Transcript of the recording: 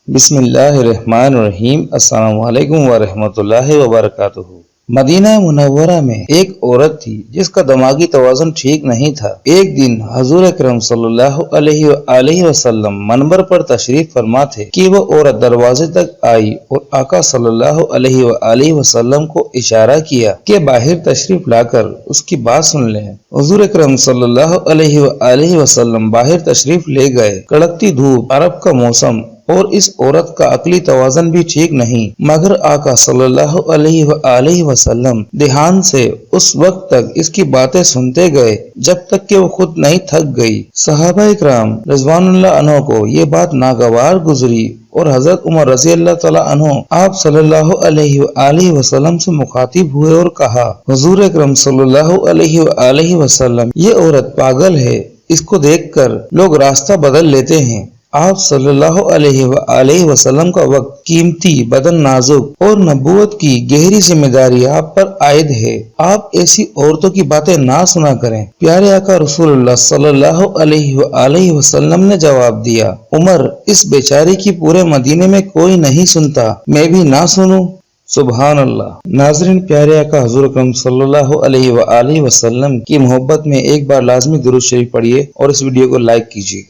بسم اللہ الرحمن الرحیم۔ السلام علیکم ورحمۃ اللہ وبرکاتہ۔ مدینہ منورہ میں ایک عورت تھی جس کا دماغی توازن ٹھیک نہیں تھا۔ ایک دن حضور اکرم صلی اللہ علیہ وآلہ وسلم منبر پر تشریف فرما تھے کہ وہ عورت دروازے تک آئی اور آقا صلی اللہ علیہ وآلہ وسلم کو اشارہ کیا کہ باہر تشریف لا کر اس کی بات سن لیں۔ حضور اکرم صلی اللہ علیہ وآلہ وسلم باہر تشریف لے گئے۔ کڑکتی دھوپ، عرب کا موسم اور اس عورت کا عقلی توازن بھی ٹھیک نہیں، مگر آقا صلی اللہ علیہ وآلہ وسلم دھیان سے اس وقت تک اس کی باتیں سنتے گئے جب تک کہ وہ خود نہیں تھک گئی۔ صحابہ اکرام رضوان اللہ عنہ کو یہ بات ناگوار گزری اور حضرت عمر رضی اللہ تعالیٰ عنہ آپ صلی اللہ علیہ وآلہ وسلم سے مخاطب ہوئے اور کہا، حضور اکرم صلی اللہ علیہ وآلہ وسلم، یہ عورت پاگل ہے، اس کو دیکھ کر لوگ راستہ بدل لیتے ہیں۔ آپ صلی اللہ علیہ وآلہ وسلم کا وقت قیمتی، بدن نازک اور نبوت کی گہری ذمہ داری آپ پر عائد ہے۔ آپ ایسی عورتوں کی باتیں نہ سنا کریں۔ پیارے آقا رسول اللہ صلی اللہ علیہ وآلہ وسلم نے جواب دیا، عمر، اس بیچاری کی پورے مدینے میں کوئی نہیں سنتا، میں بھی نہ سنوں؟ سبحان اللہ۔ ناظرین، پیارے آقا حضور اکرم صلی اللہ علیہ وآلہ وسلم کی محبت میں ایک بار لازمی درود شریف پڑھیے اور اس ویڈیو کو لائک کیجیے۔